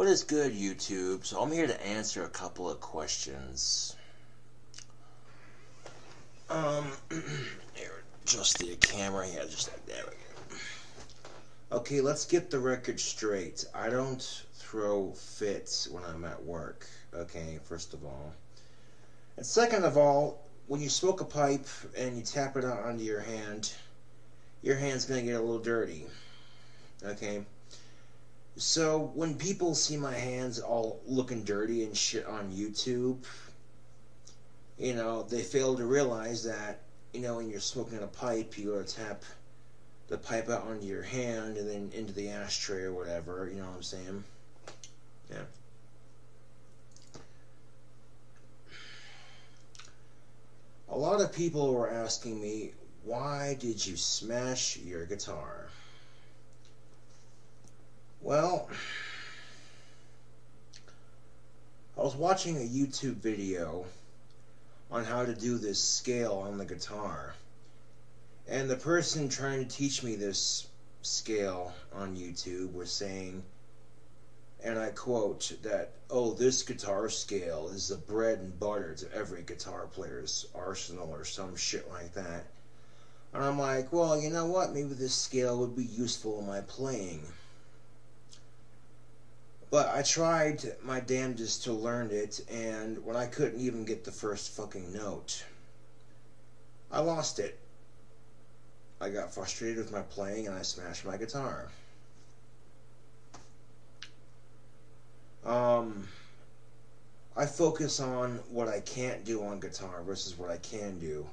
What is good, YouTube? So I'm here to answer a couple of questions. Here, adjust the camera. Yeah, just like that. Okay, let's get the record straight. I don't throw fits when I'm at work. Okay, first of all. And second of all, when you smoke a pipe and you tap it out onto your hand's gonna get a little dirty. Okay? So when people see my hands all looking dirty and shit on YouTube, you know, they fail to realize that, you know, when you're smoking a pipe, you gotta tap the pipe out onto your hand and then into the ashtray or whatever, you know what I'm saying? Yeah. A lot of people were asking me, why did you smash your guitar? Well, I was watching a YouTube video on how to do this scale on the guitar, and the person trying to teach me this scale on YouTube was saying, and I quote, that, oh, this guitar scale is the bread and butter to every guitar player's arsenal or some shit like that. And I'm like, well, you know what, maybe this scale would be useful in my playing. But I tried my damnedest to learn it, and when I couldn't even get the first fucking note, I lost it. I got frustrated with my playing and I smashed my guitar. I focus on what I can't do on guitar versus what I can do.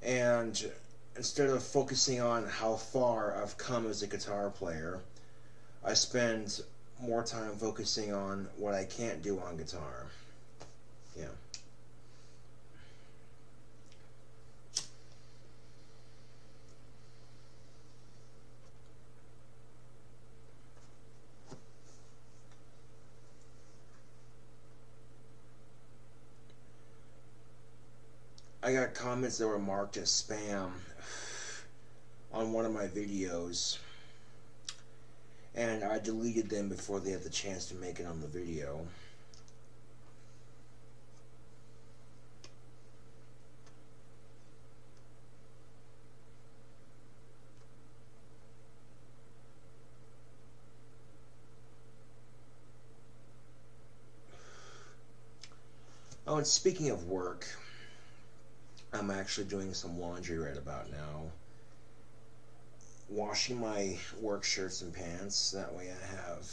And instead of focusing on how far I've come as a guitar player, I spend more time focusing on what I can't do on guitar. Yeah. I got comments that were marked as spam on one of my videos, and I deleted them before they had the chance to make it on the video. Oh, and speaking of work, I'm actually doing some laundry right about now. Washing my work shirts and pants. That way I have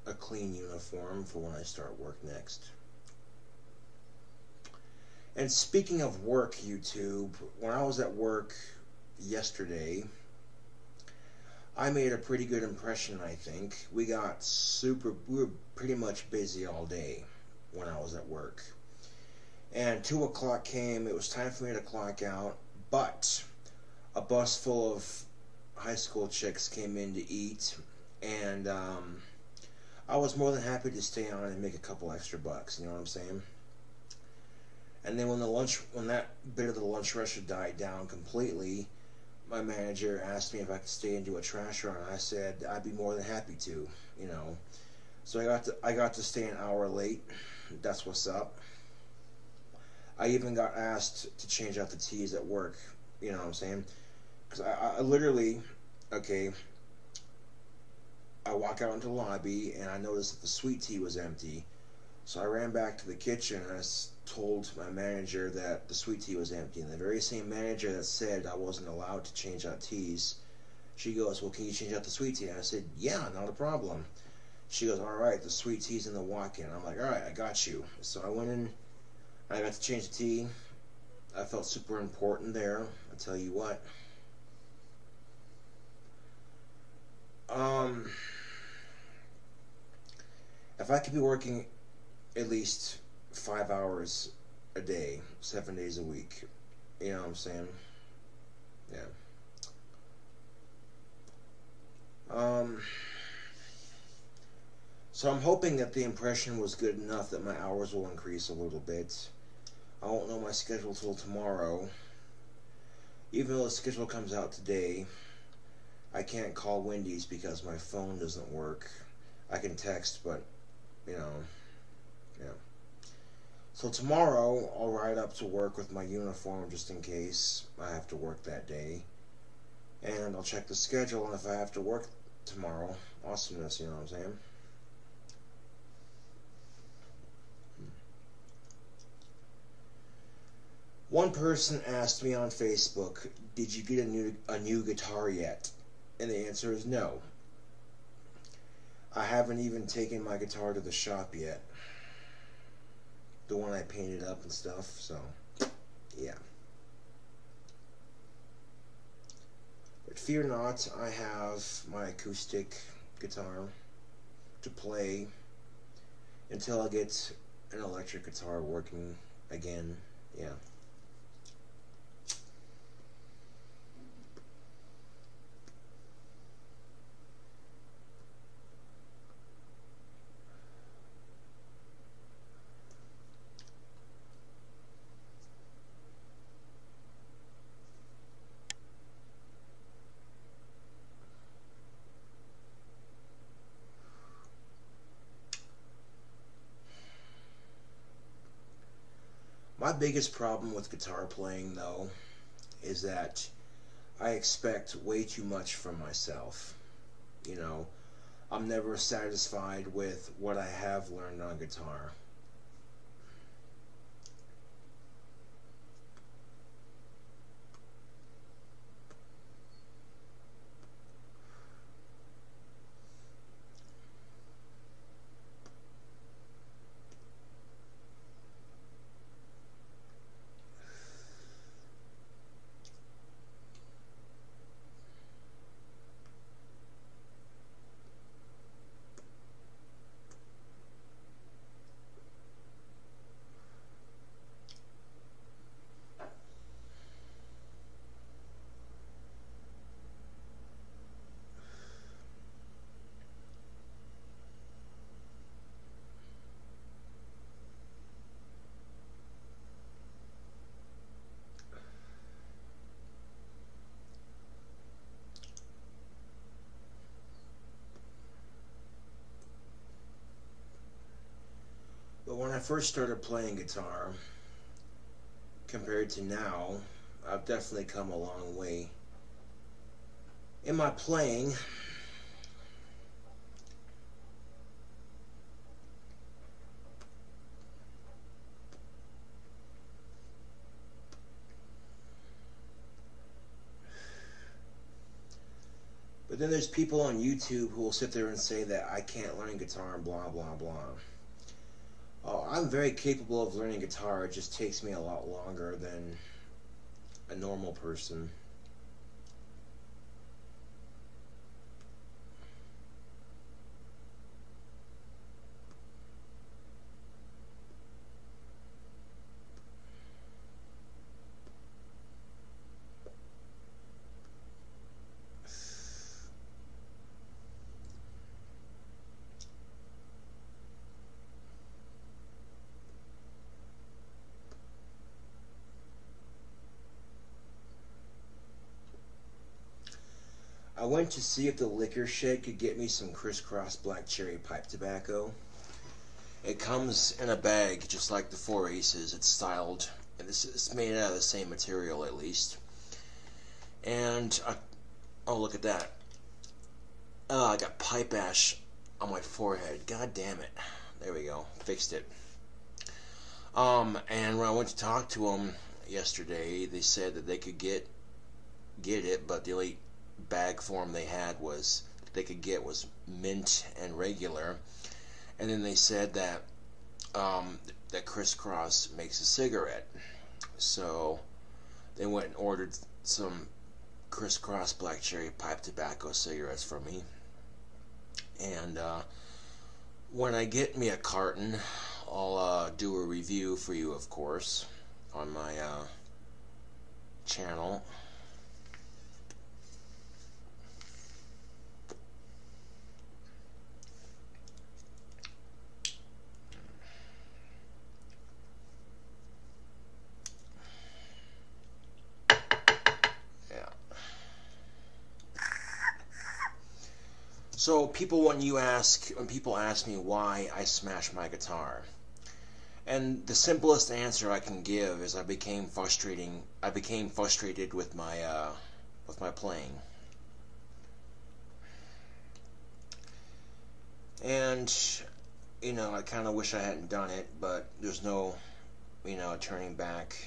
a clean uniform for when I start work next. And speaking of work, YouTube, when I was at work yesterday, I made a pretty good impression, I think. We were pretty much busy all day when I was at work. And 2 o'clock came, it was time for me to clock out, but a bus full of high school chicks came in to eat, and I was more than happy to stay on and make a couple extra bucks, you know what I'm saying? And then when that bit of the lunch rush had died down completely, my manager asked me if I could stay and do a trash run. I said I'd be more than happy to, you know. So I got to stay an hour late. That's what's up. I even got asked to change out the teas at work, you know what I'm saying? Because I literally, okay, I walk out into the lobby and I noticed that the sweet tea was empty. So I ran back to the kitchen and I told my manager that the sweet tea was empty. And the very same manager that said I wasn't allowed to change out teas, she goes, well, can you change out the sweet tea? And I said, yeah, not a problem. She goes, all right, the sweet tea's in the walk-in. I'm like, all right, I got you. So I went in. I got to change the tea. I felt super important there. I tell you what. If I could be working at least 5 hours a day, 7 days a week, you know what I'm saying? Yeah. So I'm hoping that the impression was good enough that my hours will increase a little bit. I won't know my schedule till tomorrow. Even though the schedule comes out today, I can't call Wendy's because my phone doesn't work. I can text, but, you know, yeah. So tomorrow, I'll ride up to work with my uniform just in case I have to work that day. And I'll check the schedule, and if I have to work tomorrow, awesomeness, you know what I'm saying? One person asked me on Facebook, did you get a new guitar yet? And the answer is no. I haven't even taken my guitar to the shop yet. The one I painted up and stuff, so, yeah. But fear not, I have my acoustic guitar to play until I get an electric guitar working again, yeah. My biggest problem with guitar playing, though, is that I expect way too much from myself. You know, I'm never satisfied with what I have learned on guitar. But when I first started playing guitar, compared to now, I've definitely come a long way in my playing. But then there's people on YouTube who will sit there and say that I can't learn guitar and blah blah blah. Oh, I'm very capable of learning guitar, it just takes me a lot longer than a normal person. I went to see if the liquor shed could get me some crisscross black cherry pipe tobacco. It comes in a bag just like the 4 Aces. It's styled, and it's made out of the same material at least. And oh, look at that! Oh, I got pipe ash on my forehead. God damn it! There we go. Fixed it. And when I went to talk to them yesterday, they said that they could get it, but the only bag form they had was mint and regular. And then they said that that crisscross makes a cigarette, so they went and ordered some crisscross black cherry pipe tobacco cigarettes for me. And when I get me a carton, I'll do a review for you, of course, on my channel. So when people ask me why I smashed my guitar, and the simplest answer I can give is I became frustrated with my playing. And, you know, I kind of wish I hadn't done it, but there's no, you know, turning back.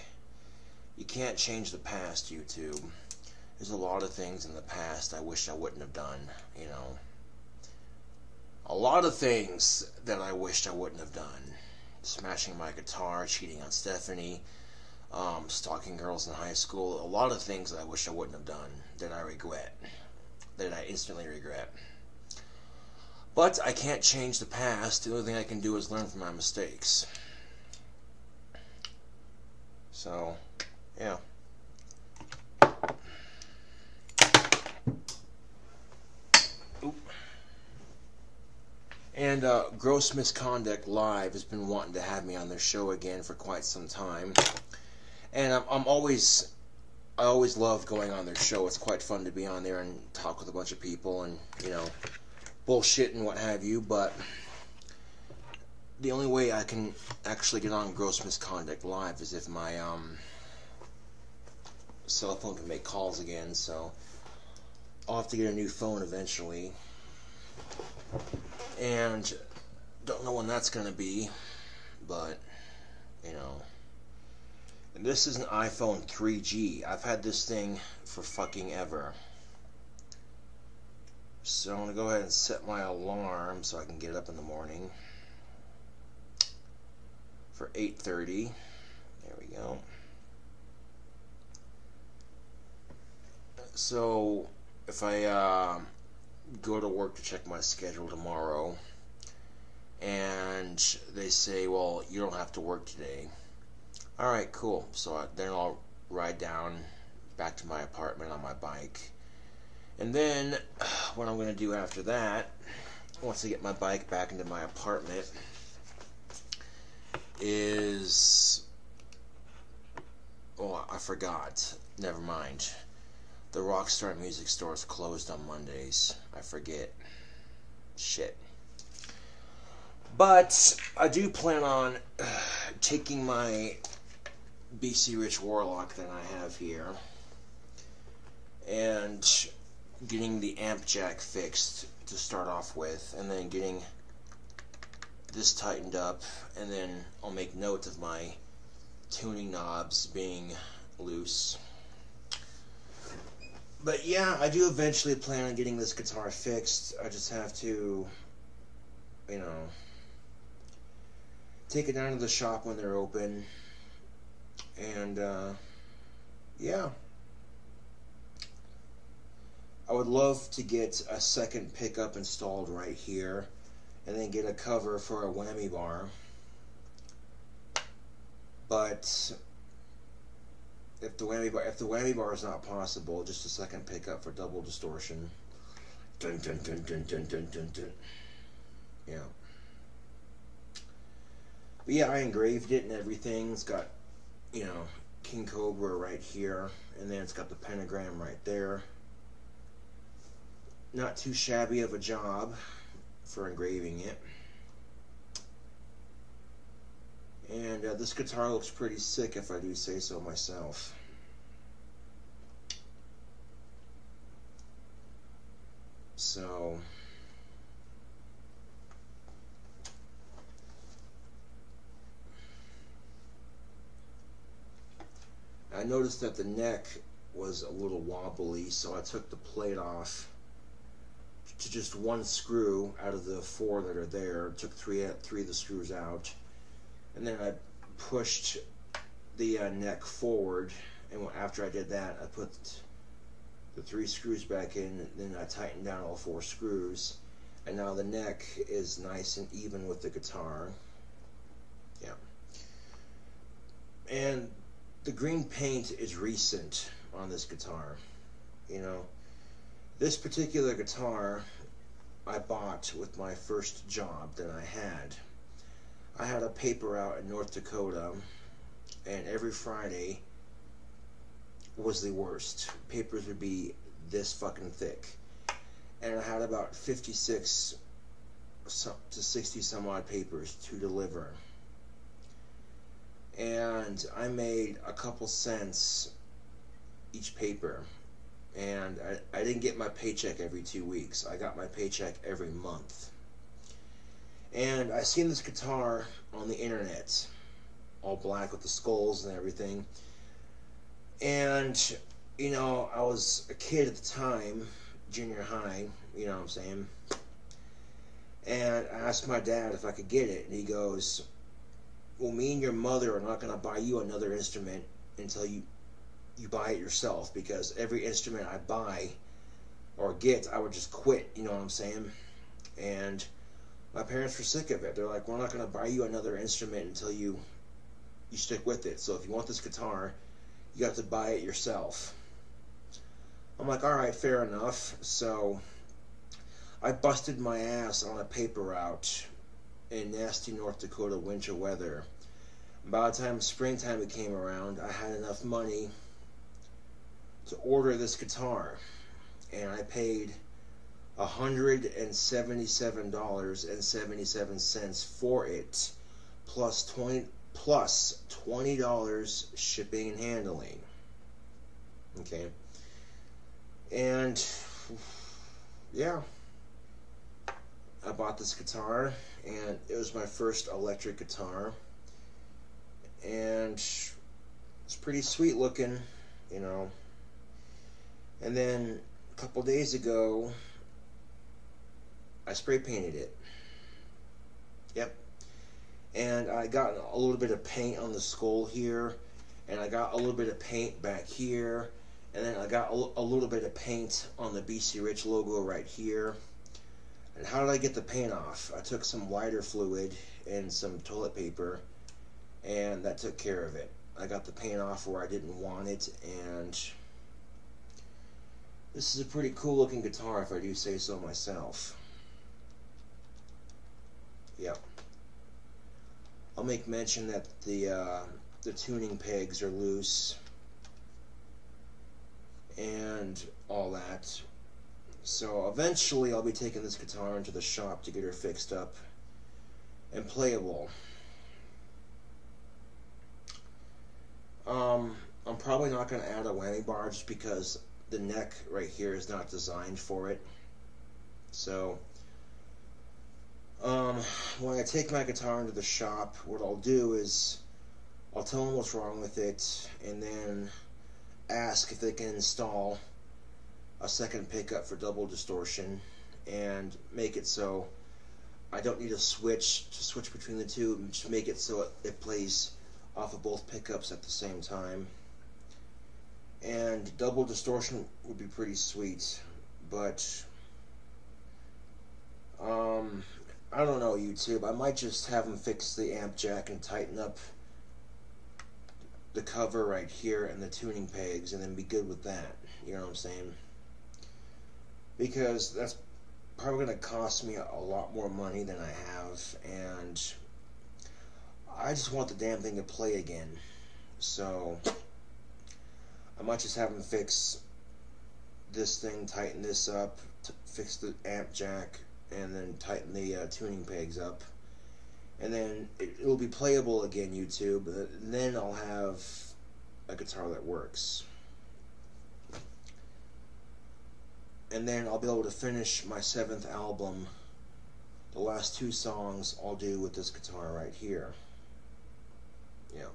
You can't change the past, YouTube. There's a lot of things in the past I wish I wouldn't have done, you know. A lot of things that I wished I wouldn't have done. Smashing my guitar, cheating on Stephanie, stalking girls in high school. A lot of things that I wish I wouldn't have done that I regret. That I instantly regret. But I can't change the past. The only thing I can do is learn from my mistakes. So, yeah. Oop. And Gross Misconduct Live has been wanting to have me on their show again for quite some time. And I always love going on their show. It's quite fun to be on there and talk with a bunch of people and, you know, bullshit and what have you, but the only way I can actually get on Gross Misconduct Live is if my cell phone can make calls again, so I'll have to get a new phone eventually, and don't know when that's gonna be, but, you know, and this is an iPhone 3G. I've had this thing for fucking ever. So I'm going to go ahead and set my alarm so I can get up in the morning for 8:30. There we go. So if I go to work to check my schedule tomorrow and they say, well, you don't have to work today. Alright, cool. So then I'll ride down back to my apartment on my bike. And then, what I'm going to do after that, once I get my bike back into my apartment, is... Oh, I forgot. Never mind. The Rockstar Music Store is closed on Mondays. I forget. Shit. But, I do plan on taking my BC Rich Warlock that I have here and getting the amp jack fixed to start off with, and then getting this tightened up, and then I'll make note of my tuning knobs being loose. But yeah, I do eventually plan on getting this guitar fixed. I just have to, you know, take it down to the shop when they're open, and yeah. I would love to get a second pickup installed right here, and then get a cover for a whammy bar. But if the whammy bar is not possible, just a second pickup for double distortion. Dun dun dun dun dun dun dun dun. Yeah. But yeah, I engraved it and everything. It's got, you know, King Cobra right here, and then it's got the pentagram right there. Not too shabby of a job for engraving it. And this guitar looks pretty sick, if I do say so myself. So I noticed that the neck was a little wobbly, so I took the plate off to just one screw out of the 4 that are there. Took three of the screws out, and then I pushed the neck forward, and after I did that, I put the 3 screws back in, and then I tightened down all 4 screws, and now the neck is nice and even with the guitar. Yeah. And the green paint is recent on this guitar. You know, this particular guitar I bought with my first job that I had. I had a paper out in North Dakota, and every Friday was the worst. Papers would be this fucking thick. and I had about 56 to 60 some odd papers to deliver. And I made a couple cents each paper. And I didn't get my paycheck every 2 weeks. I got my paycheck every month. And I seen this guitar on the internet, all black with the skulls and everything. And, you know, I was a kid at the time, junior high, you know what I'm saying. And I asked my dad if I could get it. And he goes, well, me and your mother are not going to buy you another instrument until you buy it yourself, because every instrument I buy or get, I would just quit, you know what I'm saying? And my parents were sick of it. They're like, we're not going to buy you another instrument until you stick with it. So if you want this guitar, you have to buy it yourself. I'm like, alright, fair enough. So I busted my ass on a paper route in nasty North Dakota winter weather. By the time springtime came around, I had enough money to order this guitar, and I paid $177.77 for it, plus $20 shipping and handling. Okay, and yeah, I bought this guitar, and it was my first electric guitar, and it's pretty sweet looking, you know. And then a couple days ago, I spray painted it. Yep. And I got a little bit of paint on the skull here, and I got a little bit of paint back here, and then I got a little bit of paint on the BC Rich logo right here. And how did I get the paint off? I took some lighter fluid and some toilet paper, and that took care of it. I got the paint off where I didn't want it, and this is a pretty cool looking guitar, if I do say so myself. Yep. I'll make mention that the tuning pegs are loose and all that. So eventually I'll be taking this guitar into the shop to get her fixed up and playable. I'm probably not going to add a whammy bar just because the neck right here is not designed for it. So when I take my guitar into the shop, what I'll do is I'll tell them what's wrong with it, and then ask if they can install a second pickup for double distortion and make it so I don't need to switch between the two, just make it so it plays off of both pickups at the same time. And double distortion would be pretty sweet, but I don't know, YouTube. I might just have them fix the amp jack and tighten up the cover right here and the tuning pegs, and then be good with that. You know what I'm saying? Because that's probably going to cost me a lot more money than I have, and I just want the damn thing to play again. So I might just have them fix this thing, tighten this up, fix the amp jack, and then tighten the tuning pegs up, and then it'll be playable again, YouTube. And then I'll have a guitar that works, and then I'll be able to finish my 7th album. The last 2 songs I'll do with this guitar right here. Yeah.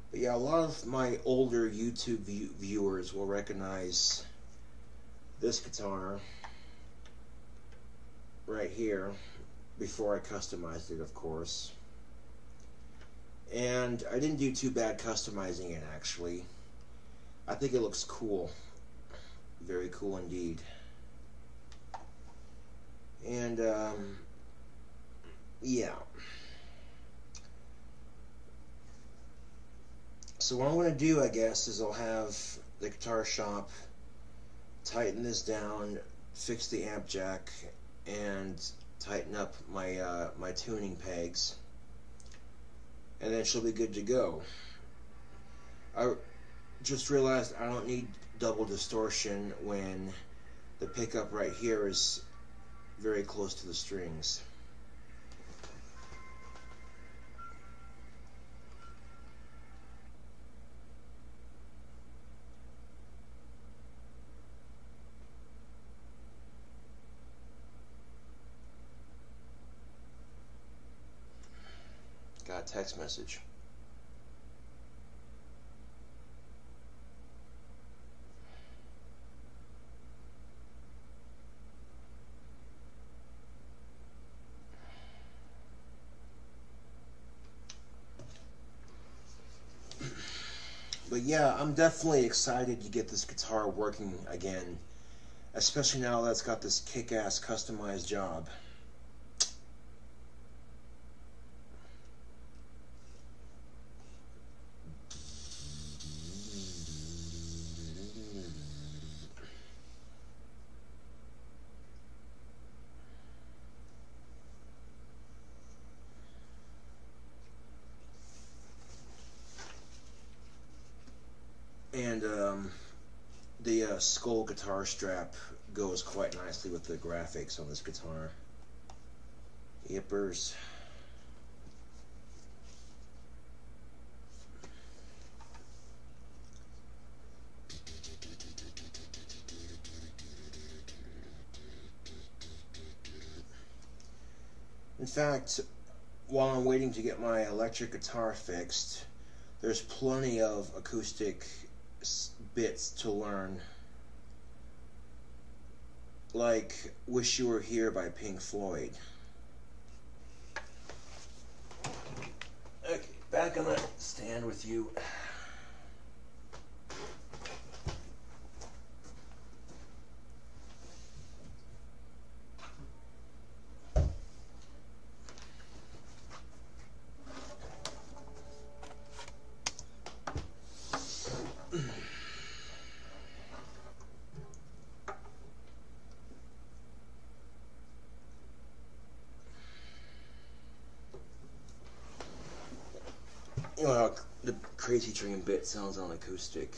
But yeah, a lot of my older YouTube viewers will recognize this guitar right here, before I customized it, of course. And I didn't do too bad customizing it, actually. I think it looks cool. Very cool indeed. And, yeah. So what I'm going to do, I guess, is I'll have the guitar shop tighten this down, fix the amp jack, and tighten up my my tuning pegs, and then she'll be good to go. I just realized I don't need double distortion when the pickup right here is very close to the strings. Got a text message. But yeah, I'm definitely excited to get this guitar working again, especially now that it's got this kick-ass customized job. And the skull guitar strap goes quite nicely with the graphics on this guitar. Yippers. In fact, while I'm waiting to get my electric guitar fixed, there's plenty of acoustic bits to learn, like Wish You Were Here by Pink Floyd. Okay, back on the stand with you. You know how the Crazy Train bit sounds on acoustic.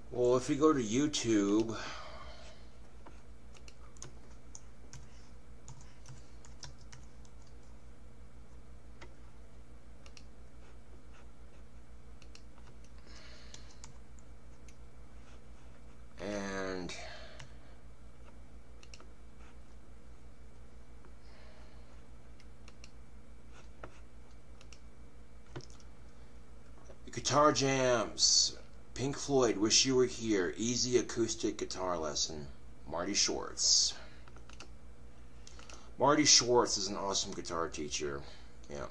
Well, if you go to YouTube, and guitar jams, Pink Floyd, Wish You Were Here, Easy Acoustic Guitar Lesson, Marty Schwartz. Marty Schwartz is an awesome guitar teacher. Yeah.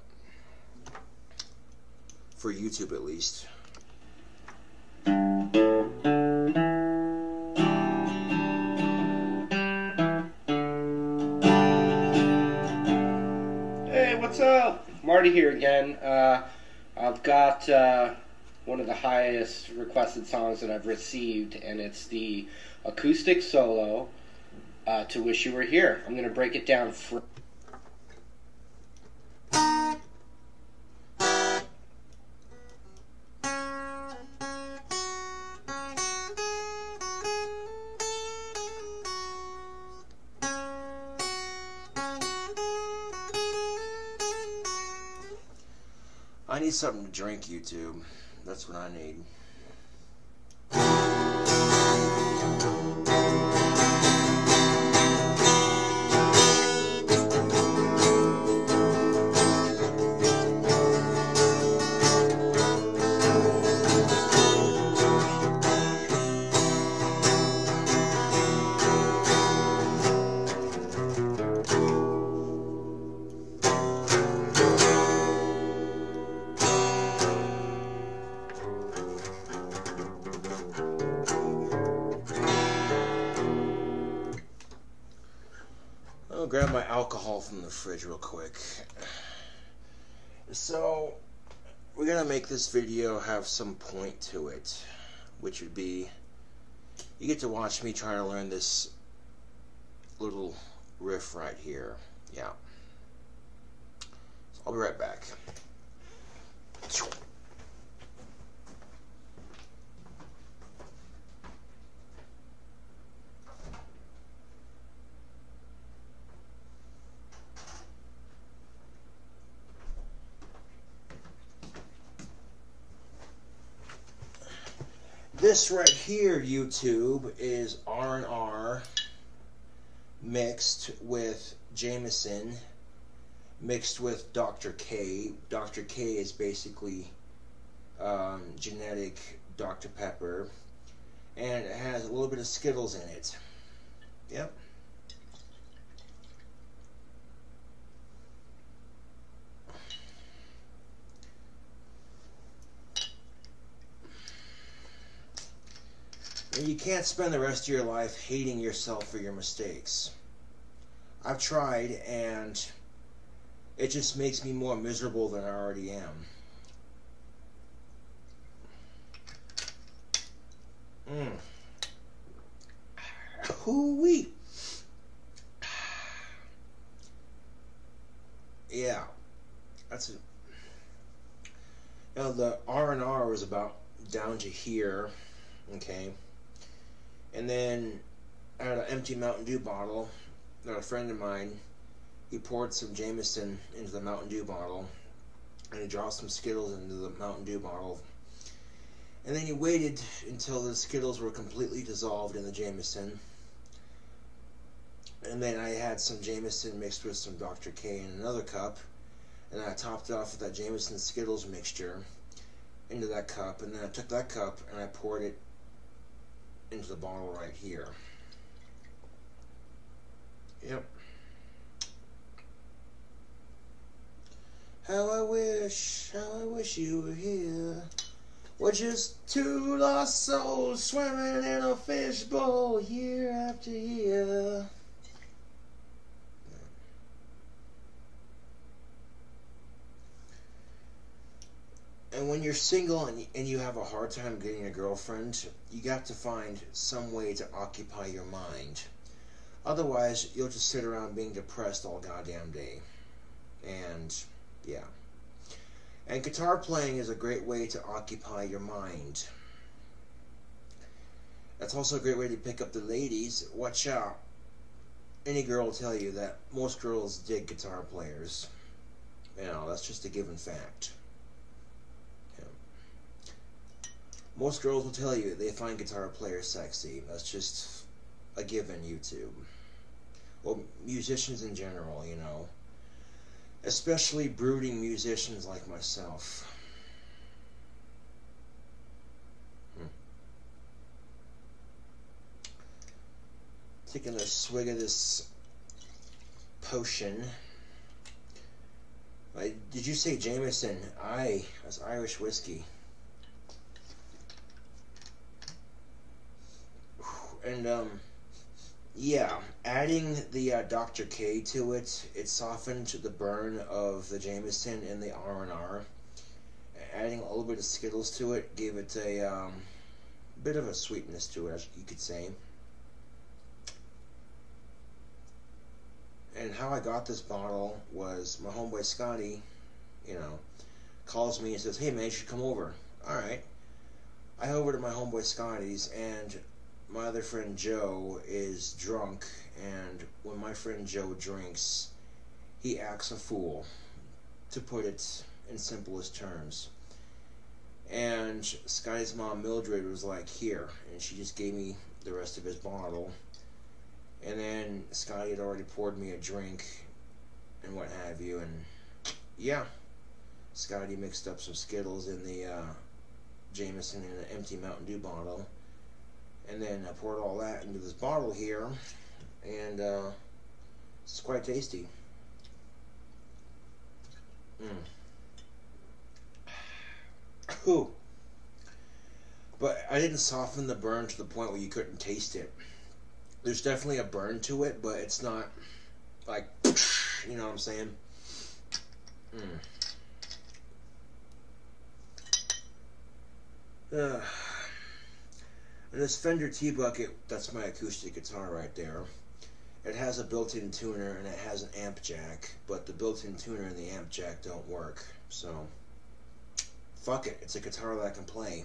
For YouTube at least. Hey, what's up? Marty here again. I've got one of the highest requested songs that I've received, and it's the acoustic solo to Wish You Were Here. I'm going to break it down for I need something to drink, YouTube. That's what I need. I'll grab my alcohol from the fridge real quick. So, we're gonna make this video have some point to it, which would be, you get to watch me try to learn this little riff right here. Yeah. So I'll be right back. This right here, YouTube, is R&R mixed with Jameson, mixed with Dr. K. Dr. K is basically genetic Dr. Pepper, and it has a little bit of Skittles in it. Yep. And you can't spend the rest of your life hating yourself for your mistakes. I've tried, and it just makes me more miserable than I already am. Hoo-wee. Yeah, that's it. Now the R&R was about down to here, okay? And then I had an empty Mountain Dew bottle that a friend of mine, he poured some Jameson into the Mountain Dew bottle, and he dropped some Skittles into the Mountain Dew bottle. And then he waited until the Skittles were completely dissolved in the Jameson. And then I had some Jameson mixed with some Dr. K in another cup, and I topped it off with that Jameson Skittles mixture into that cup, and then I took that cup and I poured it into the bottle right here. Yep. How I wish you were here. We're just two lost souls swimming in a fishbowl year after year. And when you're single and you have a hard time getting a girlfriend, you got to find some way to occupy your mind. Otherwise, you'll just sit around being depressed all goddamn day. And, yeah. And guitar playing is a great way to occupy your mind. That's also a great way to pick up the ladies. Watch out. Any girl will tell you that most girls dig guitar players. You know, that's just a given fact. Most girls will tell you they find guitar players sexy. That's just a given, YouTube. Well, musicians in general, you know. Especially brooding musicians like myself. Taking a swig of this potion. Did you say Jameson? Aye, that's Irish whiskey. And, yeah, adding the Dr. K to it, it softened the burn of the Jameson and the R&R. Adding a little bit of Skittles to it gave it a bit of a sweetness to it, as you could say. And how I got this bottle was my homeboy Scotty, you know, calls me and says, "Hey man, you should come over." Alright. I head over to my homeboy Scotty's, and my other friend Joe is drunk, and when my friend Joe drinks, he acts a fool, to put it in simplest terms. And Scotty's mom Mildred was like, "Here," and she just gave me the rest of his bottle. And then Scotty had already poured me a drink and what have you, and yeah, Scotty mixed up some Skittles in the Jameson in an empty Mountain Dew bottle. And then I poured all that into this bottle here, and it's quite tasty. Ooh. But I didn't soften the burn to the point where you couldn't taste it. There's definitely a burn to it, but it's not like, you know what I'm saying? And this Fender T-Bucket, that's my acoustic guitar right there. It has a built-in tuner and it has an amp jack, but the built-in tuner and the amp jack don't work. So, fuck it, it's a guitar that I can play.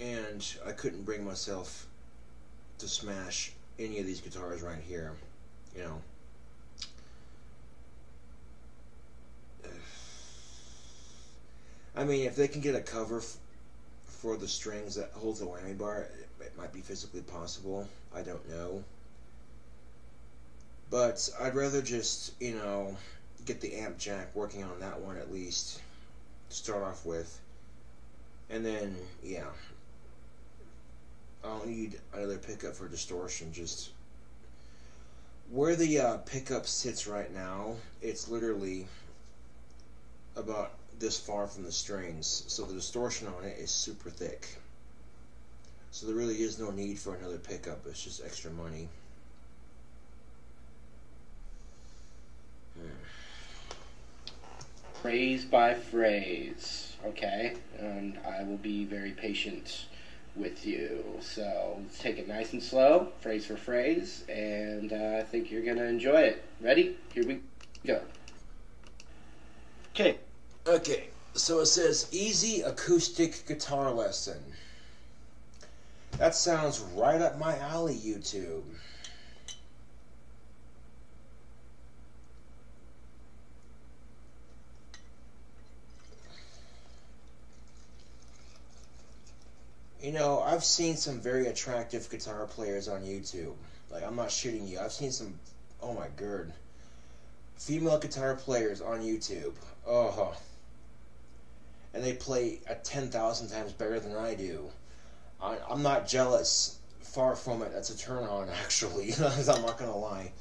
And I couldn't bring myself to smash any of these guitars right here, you know. I mean, if they can get a cover for the strings that holds the whammy bar, it might be physically possible. I don't know. But I'd rather just, you know, get the amp jack working on that one at least to start off with. And then, yeah, I'll need another pickup for distortion. Just where the pickup sits right now, it's literally about this far from the strings, so the distortion on it is super thick. So there really is no need for another pickup. It's just extra money. Phrase by phrase, okay? And I will be very patient with you. So let's take it nice and slow, phrase for phrase, and I think you're going to enjoy it. Ready? Here we go. Okay. Okay, so it says easy acoustic guitar lesson. That sounds right up my alley, YouTube. You know, I've seen some very attractive guitar players on YouTube. Like, I'm not shitting you. I've seen some, oh my god, female guitar players on YouTube. Oh, and they play 10,000 times better than I do. I'm not jealous. Far from it. That's a turn on, actually. I'm not gonna lie.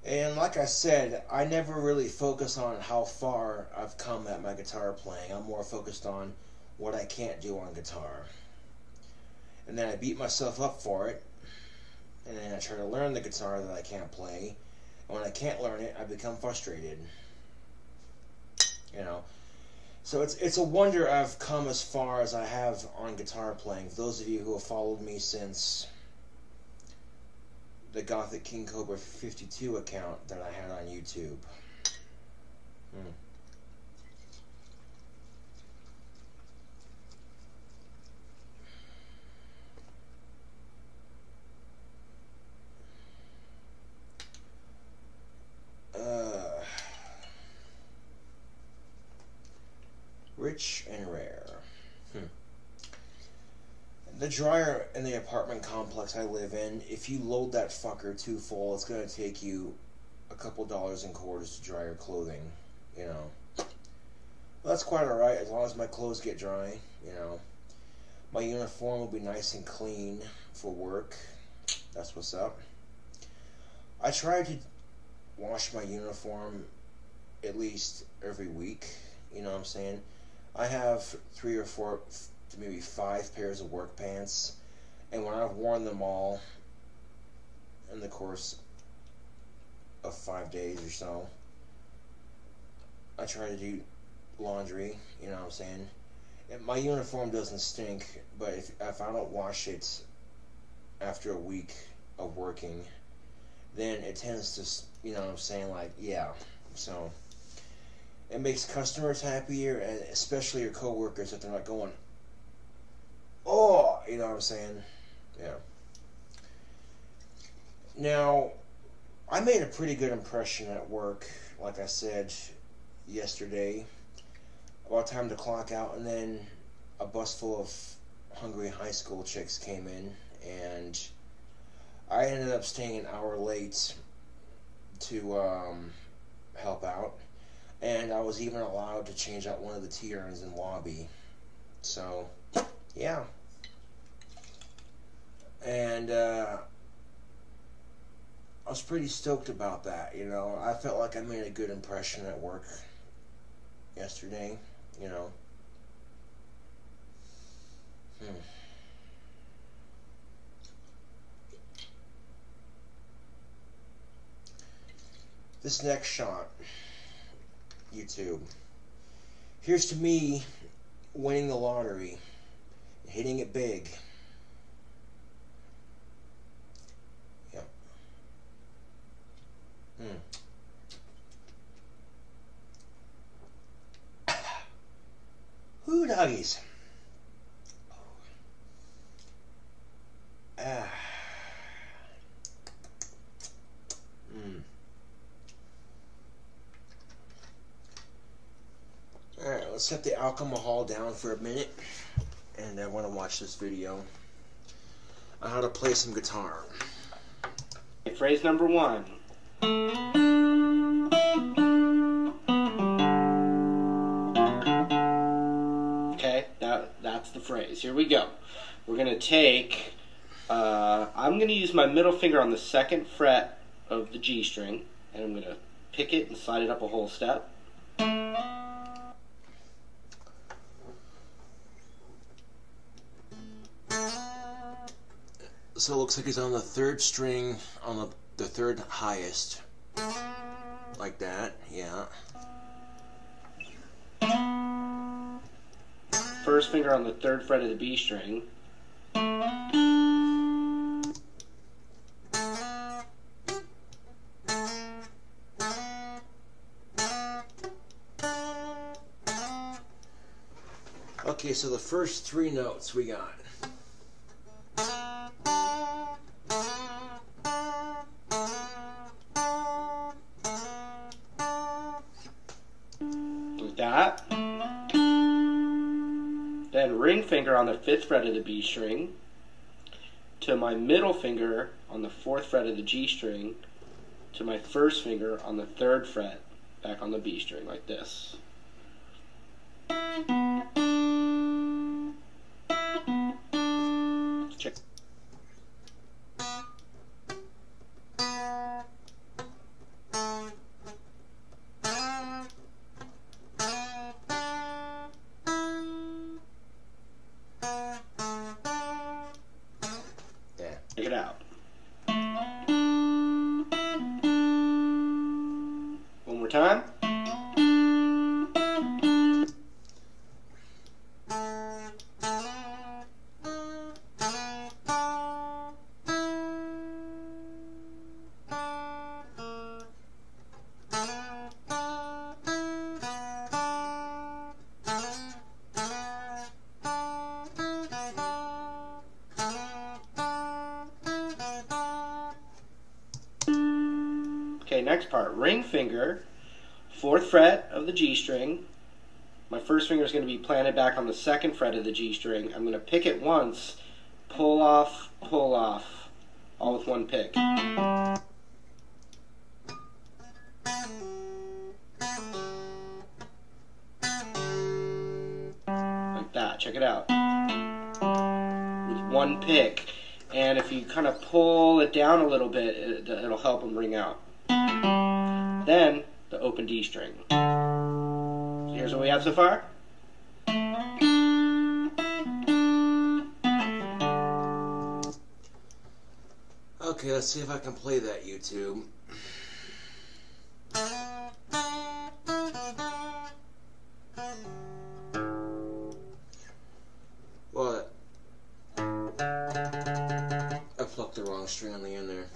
And like I said, I never really focus on how far I've come at my guitar playing. I'm more focused on what I can't do on guitar. And then I beat myself up for it. And then I try to learn the guitar that I can't play. And when I can't learn it, I become frustrated. You know. So it's a wonder I've come as far as I have on guitar playing. For those of you who have followed me since the Gothic KingCobraJFS account that I had on YouTube. Rich and rare. The dryer in the apartment complex I live in, if you load that fucker too full, it's going to take you a couple dollars in quarters to dry your clothing, you know. Well, that's quite alright as long as my clothes get dry, you know. My uniform will be nice and clean for work. That's what's up. I try to wash my uniform at least every week, you know what I'm saying. I have 3 or 4 to maybe 5 pairs of work pants, and when I've worn them all in the course of 5 days or so, I try to do laundry, you know what I'm saying. My uniform doesn't stink, but if I don't wash it after a week of working, then it tends to, you know what I'm saying, like, yeah, so it makes customers happier, and especially your coworkers, that they're not going, oh, you know what I'm saying? Yeah. Now, I made a pretty good impression at work, like I said yesterday, about time to clock out, and then a bus full of hungry high school chicks came in, and I ended up staying an hour late to help out, and I was even allowed to change out one of the T-urns in lobby. So, yeah. And I was pretty stoked about that, you know. I felt like I made a good impression at work yesterday, you know. This next shot, YouTube. Here's to me winning the lottery, hitting it big. Yep. Whoo, doggies. Alright, let's set the alcohol down for a minute, and I want to watch this video on how to play some guitar. Phrase number 1. Okay, that's the phrase. Here we go. We're going to take, I'm going to use my middle finger on the 2nd fret of the G string, and I'm going to pick it and slide it up a whole step. So it looks like he's on the 3rd string, on the 3rd highest. Like that, yeah. 1st finger on the 3rd fret of the B string. Okay, so the first 3 notes we got. Like that. Then ring finger on the 5th fret of the B string to my middle finger on the 4th fret of the G string to my 1st finger on the 3rd fret back on the B string, like this. Check. Check it out. One more time. Okay, next part. Ring finger, 4th fret of the G string. My 1st finger is going to be planted back on the 2nd fret of the G string. I'm going to pick it once, pull off, all with one pick. Like that. Check it out. With one pick. And if you kind of pull it down a little bit, it'll help them ring out. Then, the open D string. So here's what we have so far. Okay, let's see if I can play that, YouTube. What? I plucked the wrong string on the end there.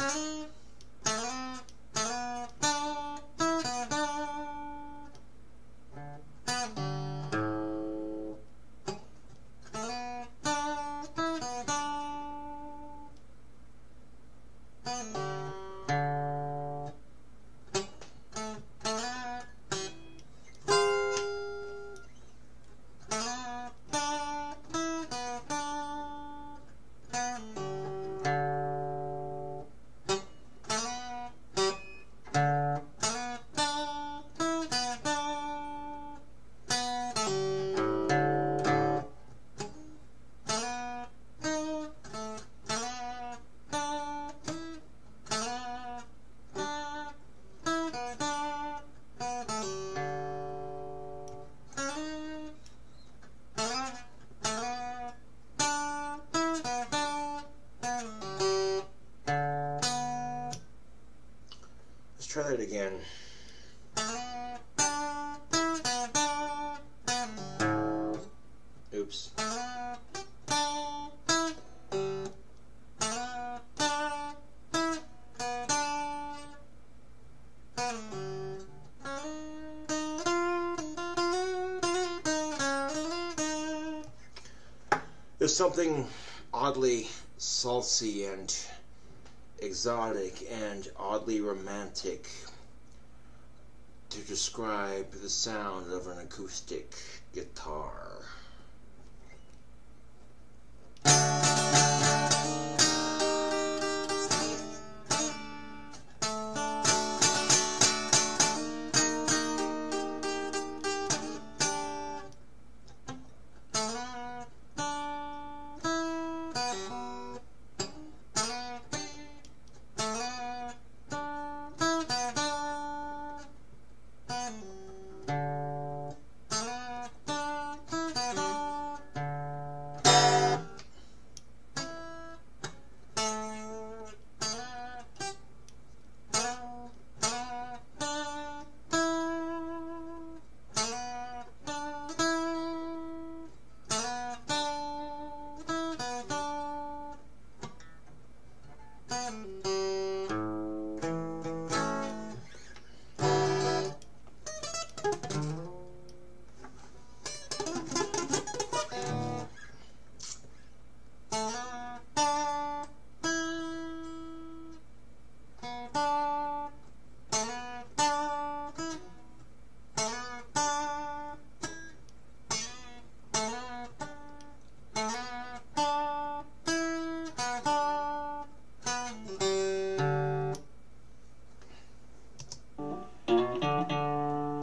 try it again. Oops. There's something oddly salty and exotic and oddly romantic to describe the sound of an acoustic guitar.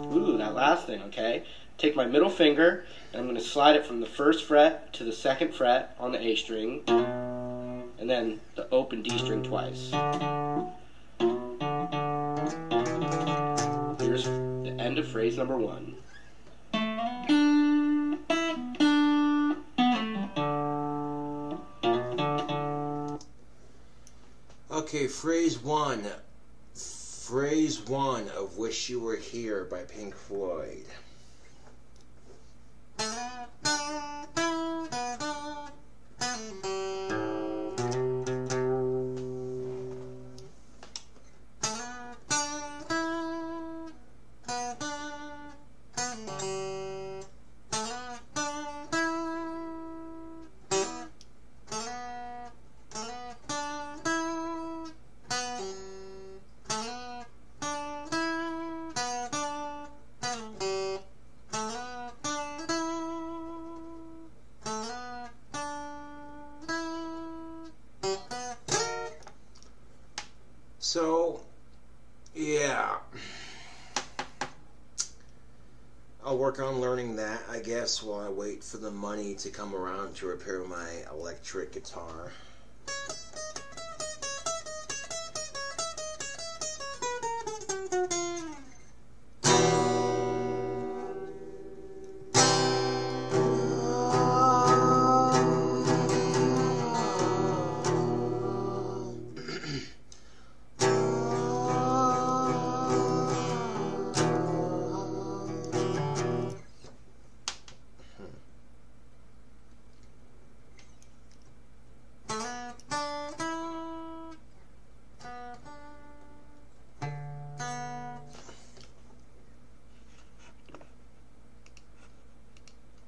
Ooh, that last thing, okay? Take my middle finger, and I'm going to slide it from the first fret to the second fret on the A string, and then the open D string twice. Here's the end of phrase number 1. Okay, phrase 1. Phrase 1 of Wish You Were Here by Pink Floyd. So, yeah, I'll work on learning that, I guess, while I wait for the money to come around to repair my electric guitar.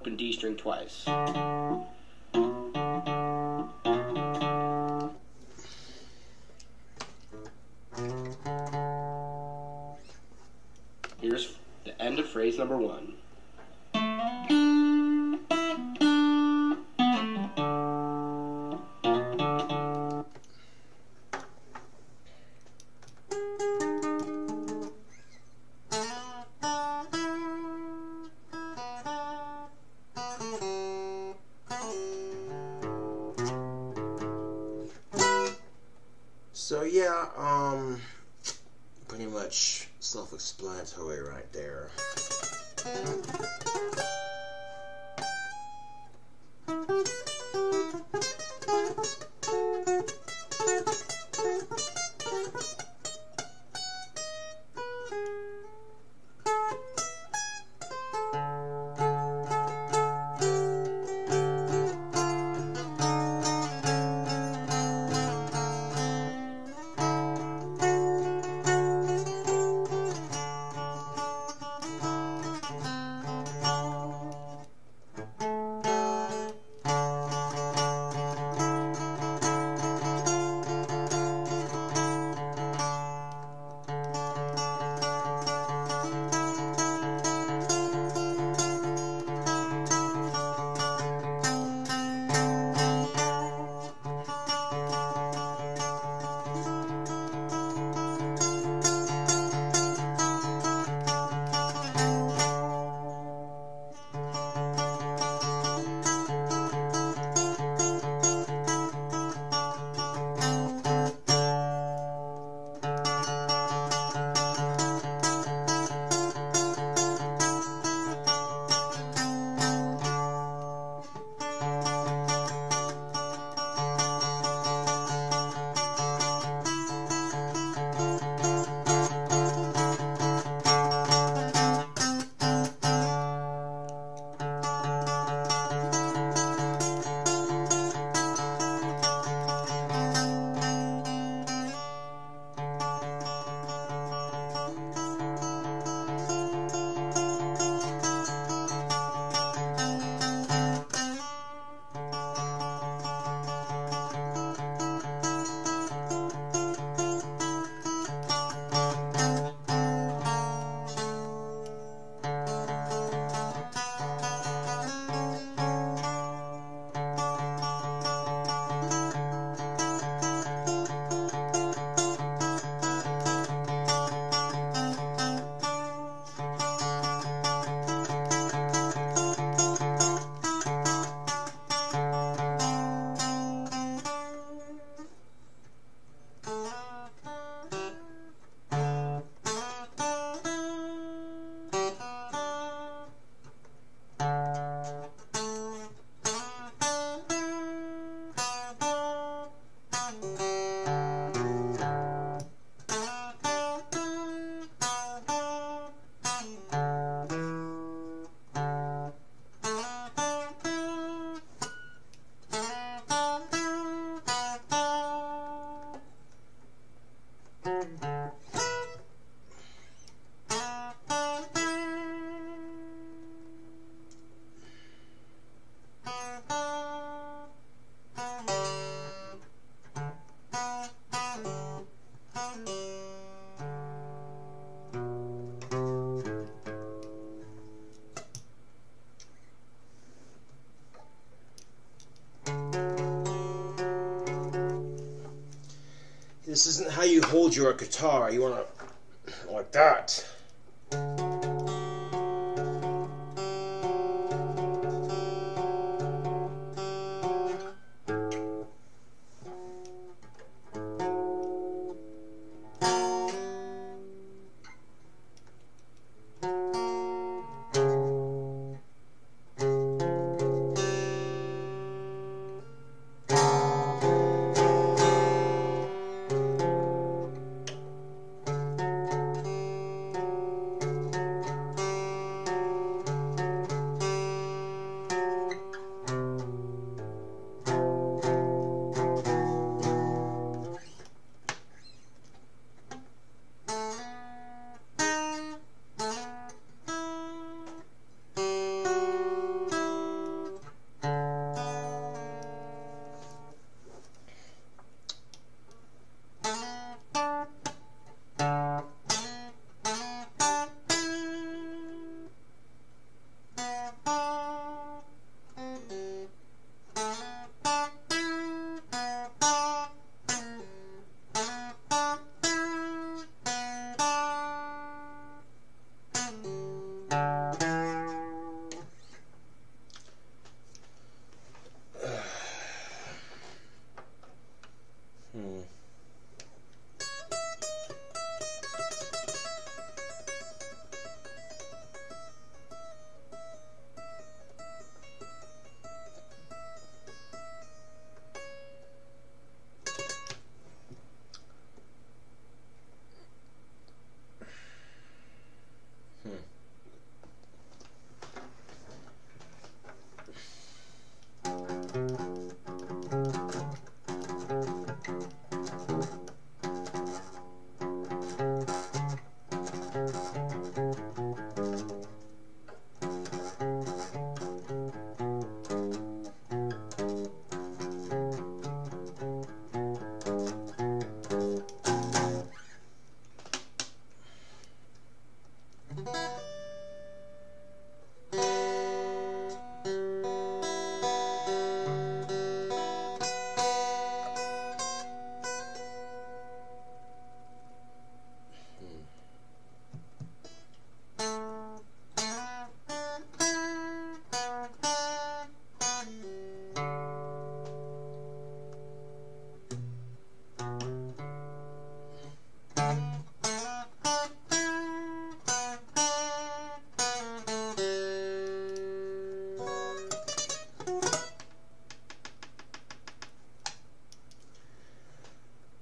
Open D string twice. Here's the end of phrase number 1. So yeah, pretty much self-explanatory right there. This isn't how you hold your guitar. You want to, like that.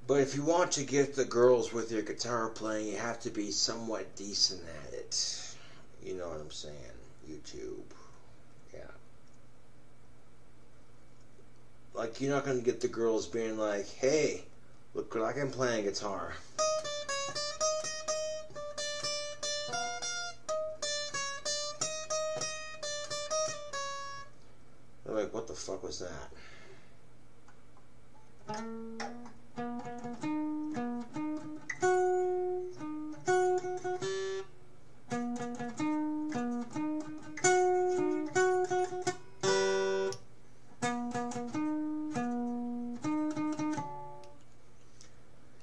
But if you want to get the girls with your guitar playing, you have to be somewhat decent at it. You know what I'm saying? YouTube. Yeah. Like, you're not going to get the girls being like, hey, look what I can play a guitar. They're like, what the fuck was that?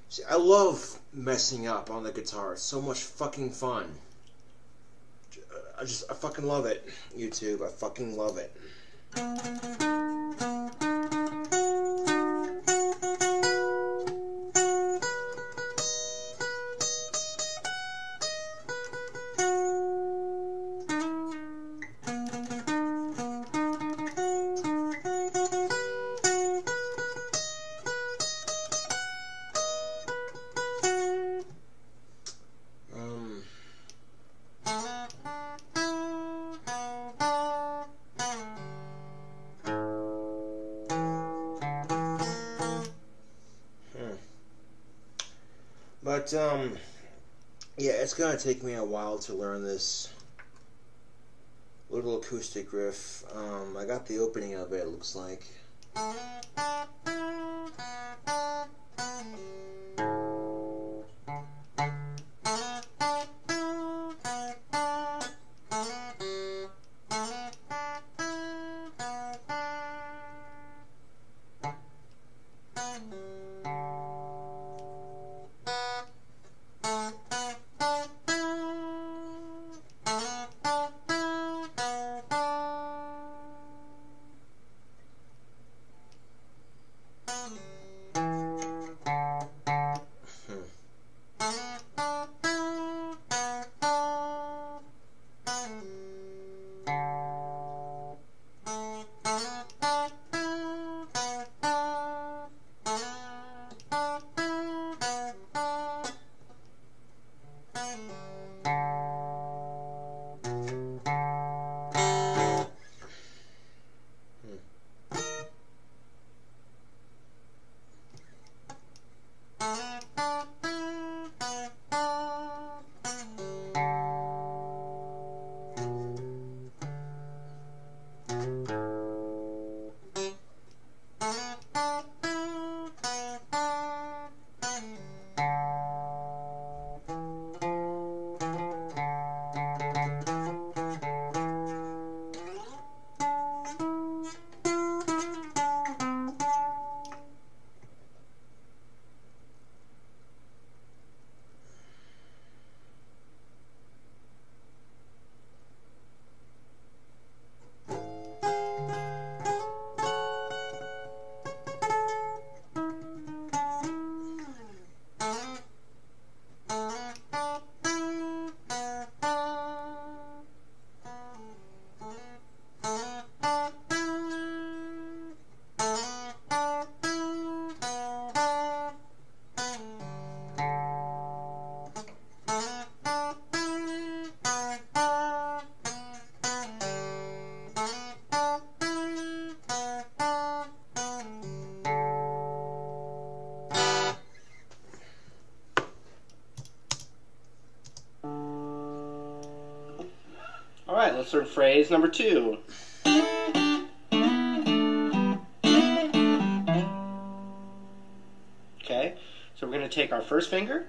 See, I love messing up on the guitar. It's so much fucking fun. I fucking love it, YouTube. I fucking love it. But, yeah, it's gonna take me a while to learn this little acoustic riff. I got the opening of it looks like. Alright, let's learn phrase number 2. Okay, so we're going to take our first finger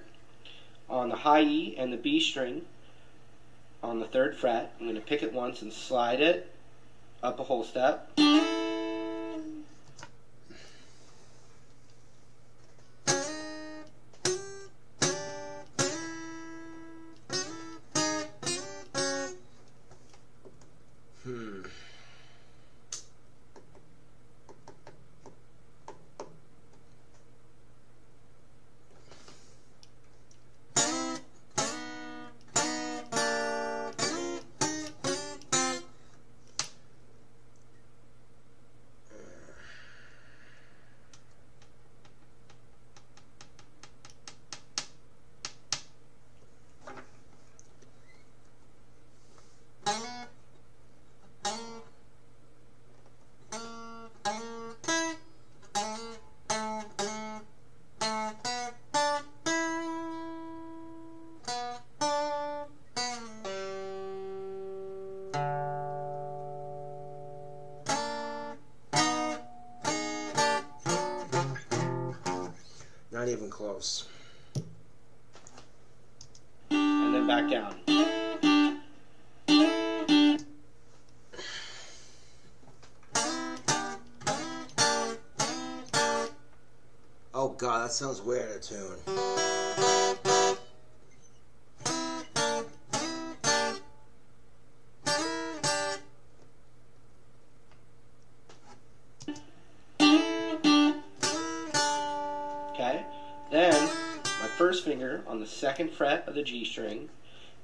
on the high E and the B string on the 3rd fret. I'm going to pick it once and slide it up a whole step. Not even close. And then back down. Oh God, that sounds way out of tune. Okay, then my first finger on the 2nd fret of the G string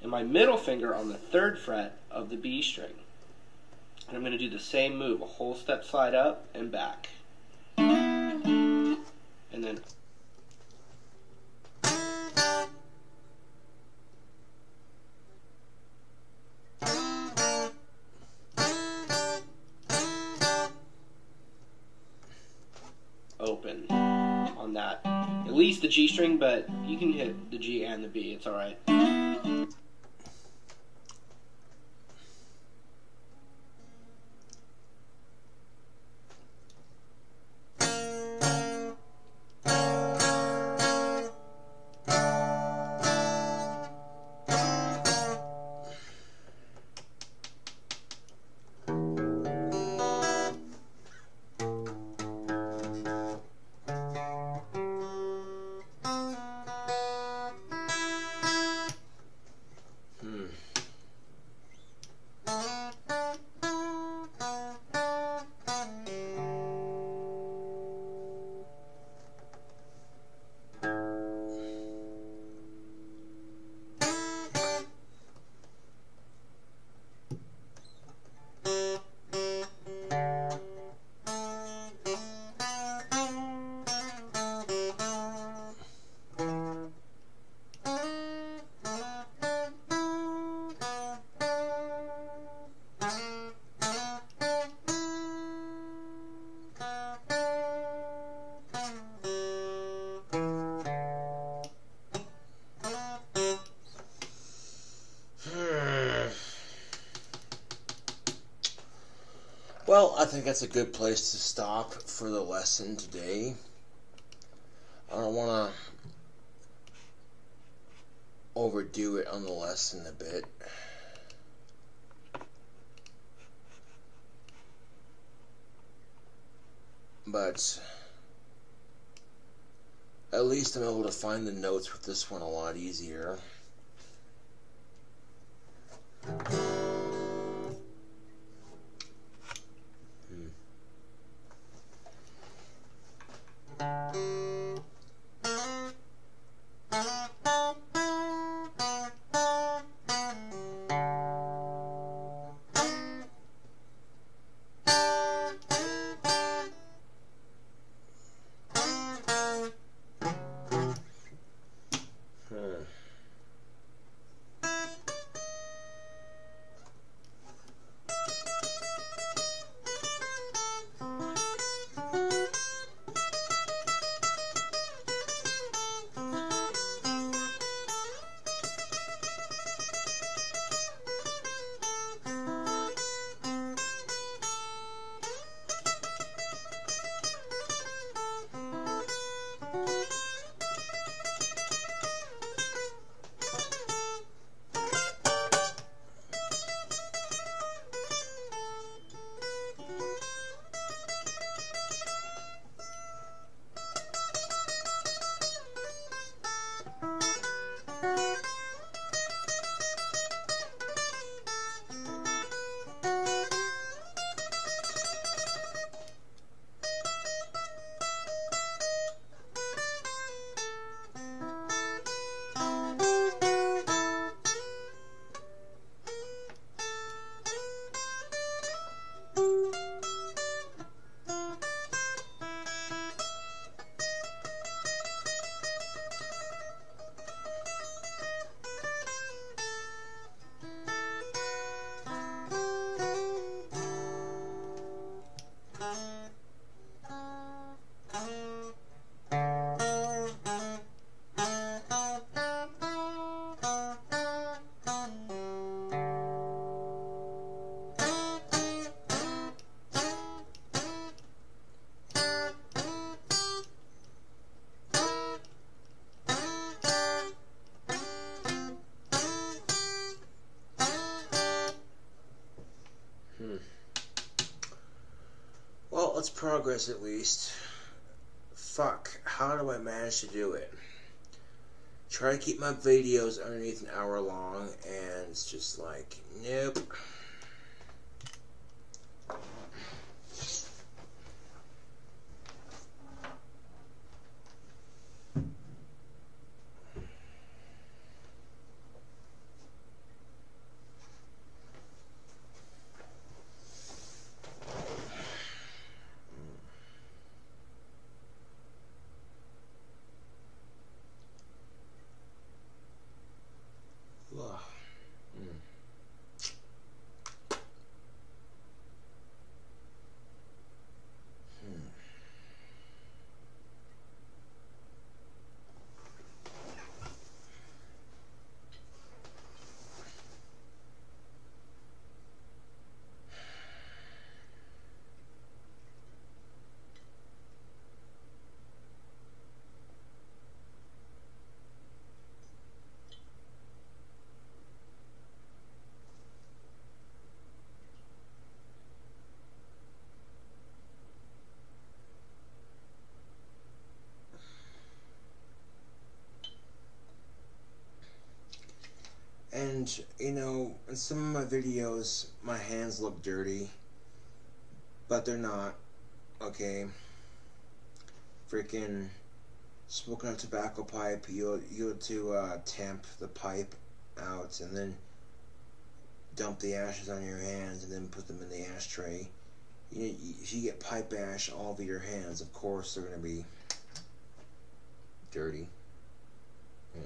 and my middle finger on the 3rd fret of the B string. And I'm going to do the same move, a whole step slide up and back. And then open on that. At least the G string, but you can hit the G and the B, it's alright. Well, I think that's a good place to stop for the lesson today. I don't want to overdo it on the lesson a bit. But at least I'm able to find the notes with this one a lot easier. progress at least. Fuck, how do I manage to do it? Try to keep my videos underneath an hour long, and it's just like, nope. Ugh. And, you know, in some of my videos, my hands look dirty, but they're not, okay? Freaking smoking a tobacco pipe, you go to tamp the pipe out and then dump the ashes on your hands and then put them in the ashtray. You know, if you get pipe ash all over your hands, of course they're going to be dirty. Yeah.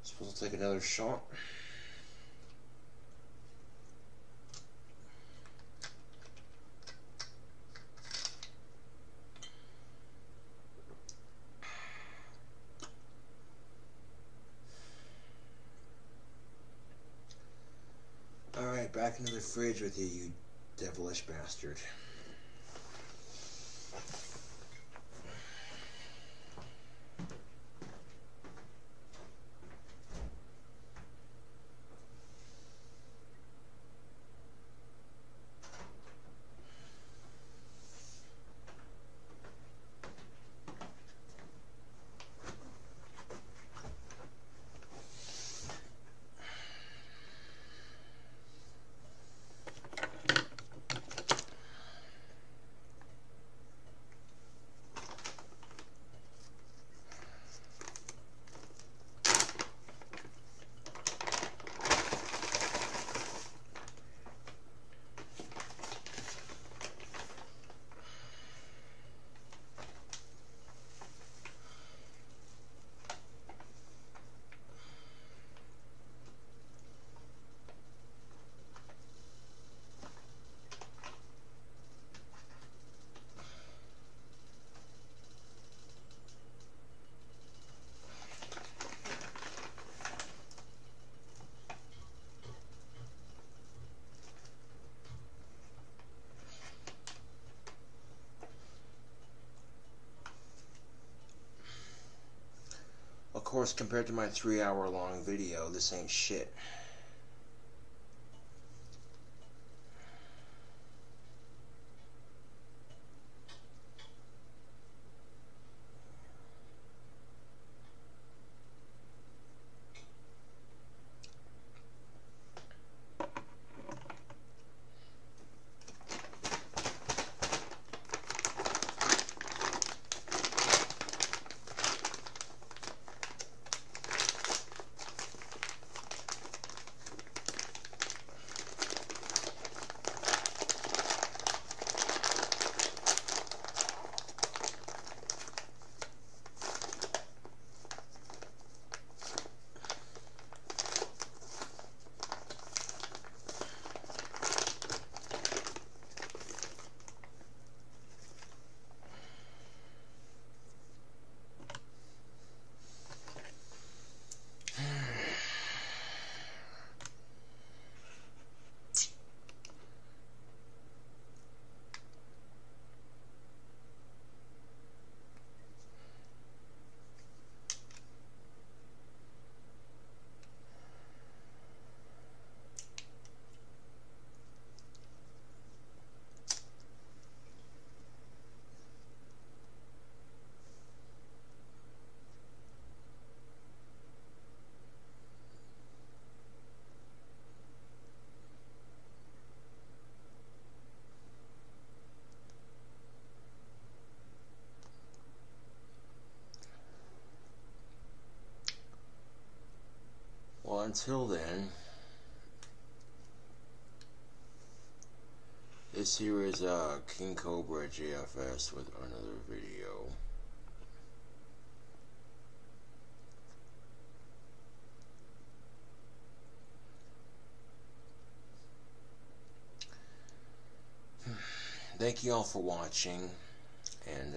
Supposed to take another shot. Alright, back into the fridge with you, you devilish bastard. Of course, compared to my 3-hour long video, this ain't shit. until then, this here is KingCobraJFS with another video. Thank you all for watching, and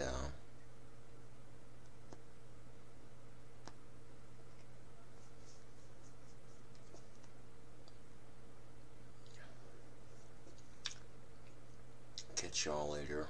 catch y'all later.